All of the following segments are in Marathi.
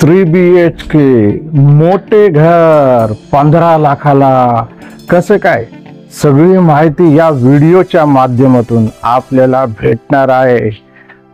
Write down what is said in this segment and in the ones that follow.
3 BHK मोठे घर 15 लाखाला कसं काय, सगळी माहिती या व्हिडिओच्या माध्यमातून आपल्याला भेटणार आहे।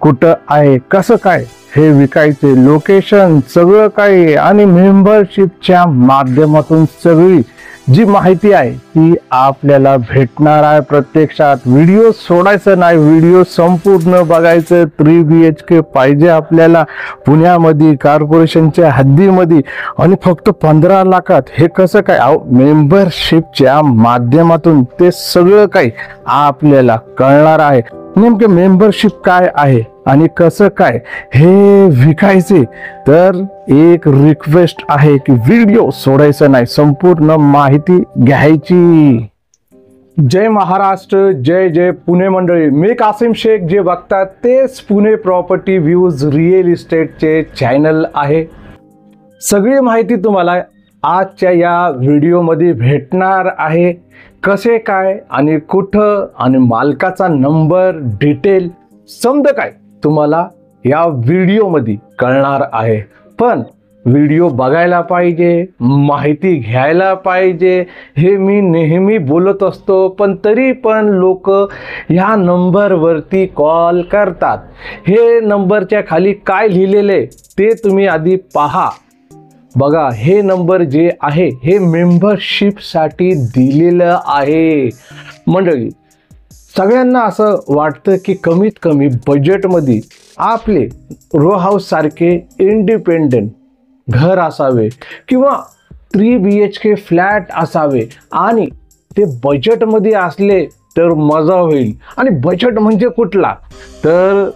कुठं आहे, कसं काय, हे विकायचे लोकेशन सगळं काही आणि मेंबरशिपच्या माध्यमातून सगळी जी माहिती आहे ती आपल्याला भेटणार आहे। प्रत्यक्षात व्हिडिओ सोडायचं नाही, व्हिडिओ संपूर्ण बघायचं। 3 BHK पाहिजे आपल्याला पुण्यामध्ये कॉर्पोरेशनच्या हद्दीमध्ये आणि फक्त 15 लाखात। हे कसं काय, मेंबरशिपच्या माध्यमातून ते सगळं काही आपल्याला कळणार आहे। नेमके मेंबरशिप काय आहे आणि कसं काय हे विकायचे, तर एक रिक्वेस्ट आहे की व्हिडिओ सोडायचं नाही, संपूर्ण माहिती घ्यायची। जय महाराष्ट्र, जय जय पुणे मंडळी। मी कासिम शेख, जे बघतात तेच पुणे प्रॉपर्टी व्ह्यूज रिअल इस्टेटचे चॅनल आहे। सगळी माहिती तुम्हाला आजच्या या व्हिडिओमध्ये भेटणार आहे। कसे काय आणि कुठं आणि मालकाचा नंबर, डिटेल समज काय तुम्हाला या व्हिडिओमध्ये कळणार आहे। पण व्हिडिओ बघायला पाहिजे, माहिती घ्यायला पाहिजे, हे मी नेहमी बोलत असतो। पण तरी पण लोक ह्या नंबरवरती कॉल करतात। हे नंबरच्या खाली काय लिहिलेले ते तुम्ही आधी पहा। बघा, हे नंबर जे आहे हे मेंबरशिपसाठी दिलेलं आहे। मंडळी, सगळ्यांना असं वाटतं की कमीत कमी बजेटमध्ये आपले रो हाऊस सारखे इंडिपेंडेंट घर असावे किंवा 3 BHK फ्लॅट असावे आणि ते बजेटमध्ये असले तर मजा होईल। आणि बजेट म्हणजे कुठला, तर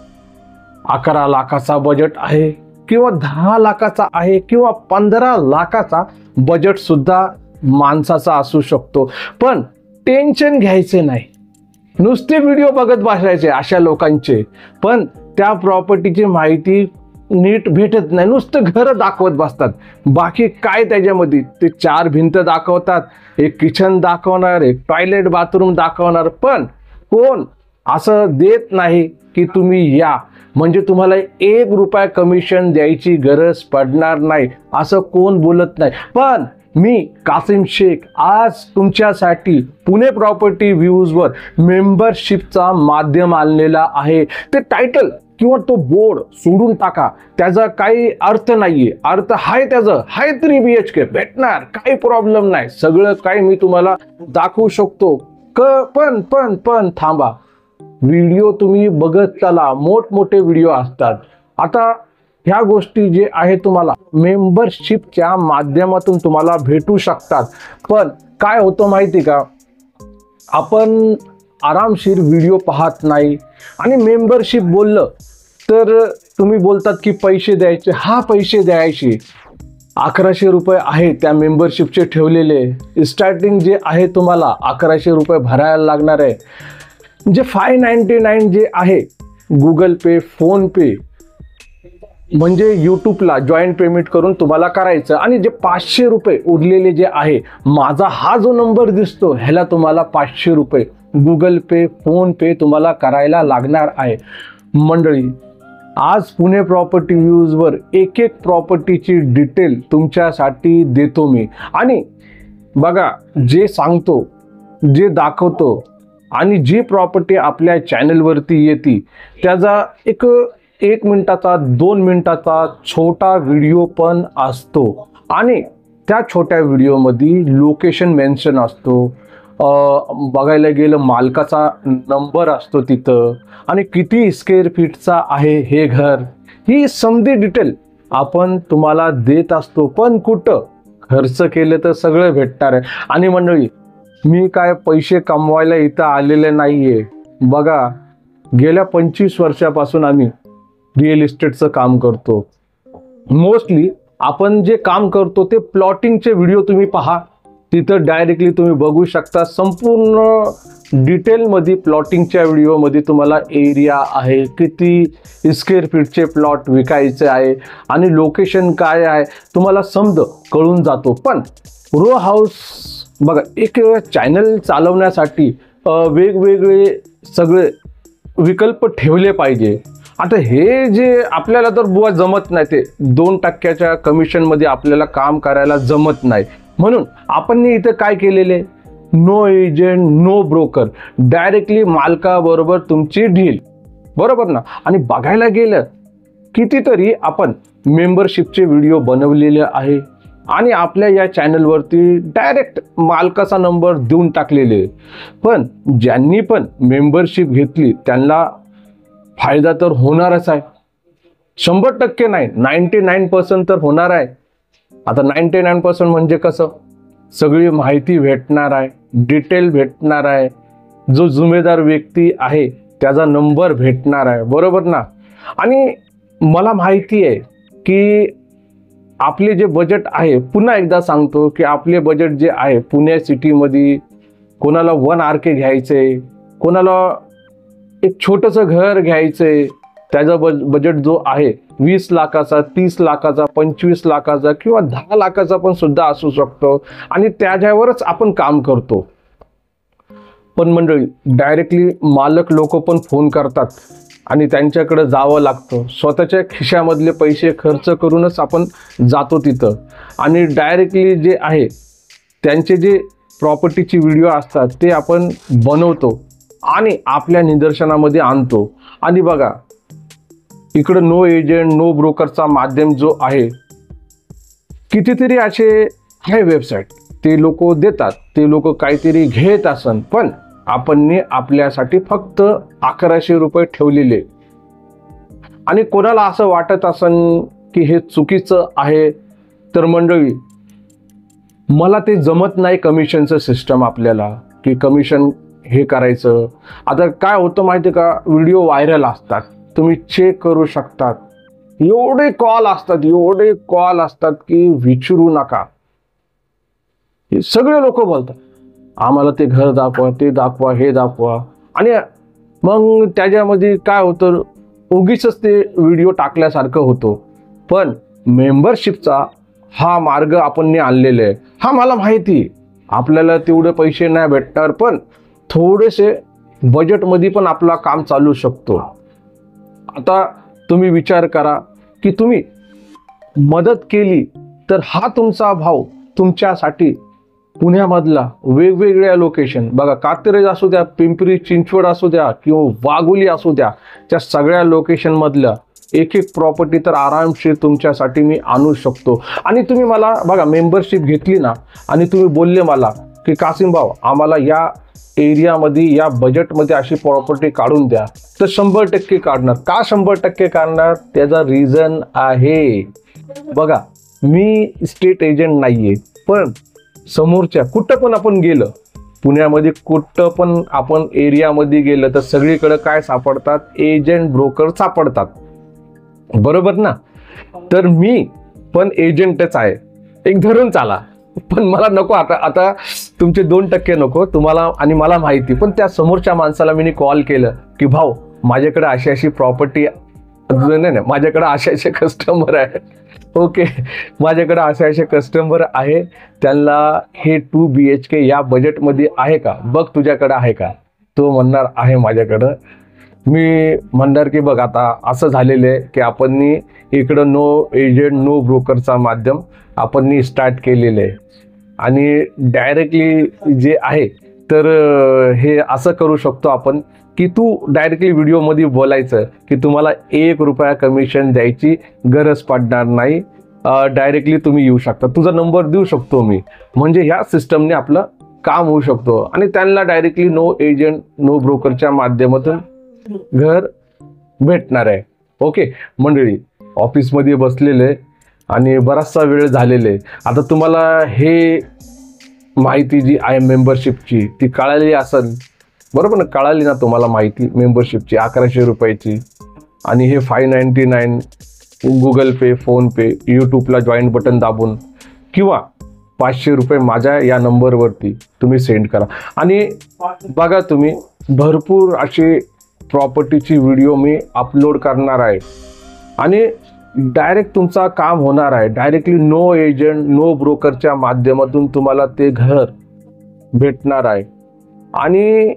11 लाखाचा बजेट आहे किंवा 10 लाखाचा आहे किंवा 15 लाखाचा बजेट सुद्धा माणसाचा असू शकतो। पण टेन्शन घ्यायचे नाही, नुसते व्हिडिओ बघत बसायचे अशा लोकांचे। पण त्या प्रॉपर्टीची माहिती नीट भेटत नाही, नुसतं घर दाखवत बसतात। बाकी काय त्याच्यामध्ये, ते 4 भिंत दाखवतात, एक किचन दाखवणार, एक टॉयलेट बाथरूम दाखवणार, पण कोण असं देत नाही की तुम्ही या, म्हणजे तुम्हाला 1 रुपया कमिशन द्यायची गरज पडणार नाही, असं कोण बोलत नाही। पण मी कासिम शेख आज तुमच्यासाठी पुणे प्रॉपर्टी व्ह्यूजवर मेंबरशिपचा माध्यम आणलेला आहे। ते टायटल किंवा तो बोर्ड सोडून टाका, त्याचा काही अर्थ नाहीये। अर्थ हाय त्याचं, हाय 3 BHK भेटणार, काही प्रॉब्लेम नाही, सगळं काही मी तुम्हाला दाखवू शकतो। पण पण पण थांबा, व्हिडिओ तुम्ही बघत चला, मोठमोठे व्हिडिओ असतात। आता ह्या गोष्टी जे आहे तुम्हाला मेंबरशिपच्या माध्यमातून तुम्हाला भेटू शकतात। पण काय होतं माहिती का, आपण आरामशीर व्हिडिओ पाहत नाही आणि मेंबरशिप बोललं तर तुम्ही बोलतात की पैसे द्यायचे। हा, पैसे द्यायचे 1100 रुपये आहे त्या मेंबरशिपचे ठेवलेले। स्टार्टिंग जे आहे तुम्हाला 1100 रुपये भरायला लागणार आहे। जे 599 जे आहे गुगल पे, फोन पे म्हणजे यूट्यूबला जॉईंट पेमेंट करून तुम्हाला करायचं। आणि जे 500 रुपये उरलेले जे आहे, माझा हा जो नंबर दिसतो ह्याला तुम्हाला 500 रुपये गुगल पे, फोन पे तुम्हाला करायला लागणार आहे। मंडळी, आज पुणे प्रॉपर्टी व्ह्यूजवर एक एक प्रॉपर्टीची डिटेल तुमच्यासाठी देतो मी। आणि बघा, जे सांगतो, जे दाखवतो आणि जी प्रॉपर्टी आपल्या चॅनलवरती येते त्याचा एक मिनिटाचा, 2 मिनिटाचा छोटा व्हिडिओ पण असतो। आणि त्या छोट्या व्हिडिओमध्ये लोकेशन मेन्शन असतो, बघायला गेलं मालकाचा नंबर असतो तिथं, आणि किती स्क्वेअर फीटचा आहे हे घर, ही समधी डिटेल आपण तुम्हाला देत असतो। पण कुठं खर्च केलं तर सगळं भेटणार आहे। आणि मंडळी, मी काय पैसे कमवायला इथं आलेले नाहीये। बघा, गेल्या 25 वर्षापासून आम्ही रिअल इस्टेटचं काम करतो। मोस्टली आपण जे काम करतो ते प्लॉटिंगचे व्हिडिओ तुम्ही पहा, तिथं डायरेक्टली तुम्ही बघू शकता संपूर्ण डिटेलमध्ये। प्लॉटिंगच्या व्हिडिओमध्ये तुम्हाला एरिया आहे, किती स्क्वेअर फीटचे प्लॉट विकायचे आहे आणि लोकेशन काय आहे तुम्हाला समज कळून जातो। पण रो हाऊस बघा, एक चॅनल चालवण्यासाठी वेगवेगळे सगळे विकल्प ठेवले पाहिजे। आता हे जे आपल्याला तर बुवा जमत नाही, ते 2% कमिशनमध्ये आपल्याला काम करायला जमत नाही, म्हणून आपण इथं काय केलेले, no agent no broker, directly मालकाबरोबर तुमची डील, बरोबर ना. आणि बघायला गेलं कितीतरी आपण मेंबरशिपचे व्हिडिओ बनवलेले आहे आणि आपल्या या चॅनलवरती डायरेक्ट मालकाचा नंबर देऊन टाकलेले. पण ज्यांनी पण मेंबरशिप घेतली त्यांना फायदा तर होणारच आहे, 100% नाही, 99% तर होणार आहे. आता 99% म्हणजे कसं, सगळी माहिती भेटणार आहे, डिटेल भेटणार आहे, जो जिम्मेदार व्यक्ती आहे त्याचा नंबर भेटणार आहे, बरोबर ना. आणि मला माहिती आहे की आपले जे बजेट आहे, पुन्हा एकदा सांगतो की आपले बजेट जे आहे पुणे सिटीमध्ये, कोणाला 1 RK घ्यायचंय, कोणाला एक छोटंसं घर घ्यायचंय, त्याचा बजेट जो आहे 20 लाखाचा, 30 लाखाचा, 25 लाखाचा किंवा 10 लाखाचा पण सुद्धा असू शकतो, आणि त्याच्यावरच आपण काम करतो. पण मंडळी, डायरेक्टली मालक लोक पण फोन करतात आणि त्यांच्याकडे जावं लागतं, स्वतःच्या खिशामधले पैसे खर्च करूनच आपण जातो तिथं, आणि डायरेक्टली जे आहे त्यांचे जे प्रॉपर्टीची व्हिडिओ असतात ते आपण बनवतो आणि आपल्या निदर्शनामध्ये आणतो. आणि बघा, इकडं नो एजंट नो ब्रोकरचा माध्यम जो आहे, कितीतरी असे आहे वेबसाईट, ते लोक देतात, ते लोक काहीतरी घेत असन, पण आपण आपल्यासाठी फक्त 1100 रुपये ठेवलेले. आणि कोणाला असं वाटत असन की हे चुकीचं आहे, तर मंडळी मला ते जमत नाही कमिशनचं सिस्टम, आपल्याला की कमिशन हे करायचं. आता काय होतं माहिती का, व्हिडिओ व्हायरल असतात, तुम्ही चेक करू शकतात, एवढे कॉल असतात की विचारू नका. हे सगळे लोक बोलतात आम्हाला ते घर दाखवा, ते दाखवा, हे दाखवा, आणि मग त्याच्यामध्ये काय होतं, उगीच ते व्हिडिओ टाकल्यासारखं होतो. पण मेंबरशिपचा हा मार्ग आपण आणलेला आहे, हा मला माहिती, आपल्याला तेवढे पैसे नाही भेटणार, पण थोडेसे बजेटमध्ये पण आपला काम चालू शकतो. आता तुम्ही विचार करा की तुम्ही मदत केली तर हा तुमचा भाव तुमच्यासाठी पुण्यामधला वेगवेगळ्या लोकेशन, बघा कात्रज असू द्या, पिंपरी चिंचवड असू द्या किंवा वाघोली असू द्या, त्या सगळ्या लोकेशनमधल्या एक प्रॉपर्टी तर आरामशीर तुमच्यासाठी मी आणू शकतो. आणि तुम्ही मला बघा मेंबरशिप घेतली ना, आणि तुम्ही बोलले मला की कासिम भाऊ आम्हाला या एरियामध्ये या बजेटमध्ये अशी प्रॉपर्टी काढून द्या, तर 100% काढणार. का 100% काढणार, त्याचा रिझन आहे. बघा, मी स्टेट एजंट नाहीये, पण समोरच्या कुठं पण आपण गेलं, पुण्यामध्ये कुठं पण आपण एरियामध्ये गेलं तर सगळीकडे काय सापडतात, एजंट ब्रोकर सापडतात, बरोबर ना. तर मी पण एजंटच आहे, एक धरून चाला. पण मला नको, आता तुमचे 2% नको तुम्हाला, आणि मला माहिती, पण त्या समोरच्या माणसाला मी कॉल केलं की भाऊ माझ्याकडे अशी प्रॉपर्टी नाही, माझ्याकडे असे कस्टमर आहे, ओके, माझ्याकडे असे कस्टमर आहे, त्यांना हे 2 BHK या बजेटमध्ये आहे का, बघ तुझ्याकडे आहे का. तो म्हणणार आहे माझ्याकडं. मी म्हणणार की बघ आता असं झालेलं आहे की आपण इकडं नो एजंट नो ब्रोकरचा माध्यम आपण स्टार्ट केलेलं आहे, आणि डायरेक्टली जे आहे तर हे असं करू शकतो आपण की तू डायरेक्टली व्हिडिओमध्ये बोलायचं की तुम्हाला 1 रुपया कमिशन द्यायची गरज पडणार नाही, डायरेक्टली तुम्ही येऊ शकता, तुझा नंबर देऊ शकतो मी, म्हणजे ह्या सिस्टमने आपलं काम होऊ शकतो. आणि त्यांना डायरेक्टली नो एजंट नो ब्रोकरच्या माध्यमातून घर भेटणार आहे. ओके मंडळी, ऑफिसमध्ये बसलेले आणि बराचसा वेळ झालेले, आता तुम्हाला हे माहिती जी आहे मेंबरशिपची ती कळाली असेल, बरोबर ना, कळाली ना तुम्हाला माहिती मेंबरशिपची 1100 रुपयाची, आणि हे 599 गुगल पे, फोनपे, यूट्यूबला जॉईंट बटन दाबून किंवा 500 रुपये माझ्या या नंबरवरती तुम्ही सेंड करा. आणि बघा तुम्ही भरपूर असे प्रॉपर्टीची व्हिडिओ मी अपलोड करणार आहे, आणि डायरेक्ट तुमचा काम होणार आहे, डायरेक्टली नो एजंट नो ब्रोकरच्या माध्यमातून तुम्हाला ते घर भेटणार आहे. आणि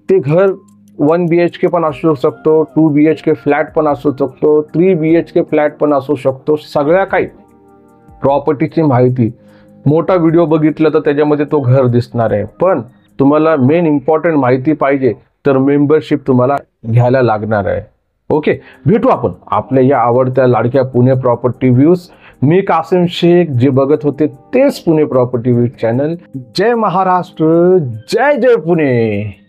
ते घर 1 BHK पण असू शकतो, 2 BHK फ्लॅट पण असू शकतो, 3 BHK फ्लॅट पण असू शकतो. सगळ्या काही प्रॉपर्टीची माहिती, मोठा व्हिडिओ बघितला तर त्याच्यामध्ये तो घर दिसणार आहे. पण तुम्हाला मेन इम्पॉर्टंट माहिती पाहिजे तर मेंबरशिप तुम्हाला घ्यायला लागणार आहे. ओके, भेटू आपण आपल्या या आवडत्या लाडक्या पुणे प्रॉपर्टी व्ह्यूज. मी कासिम शेख, जे बघत होते तेच पुणे प्रॉपर्टी व्ह्यूज चॅनल. जय महाराष्ट्र, जय जय पुणे.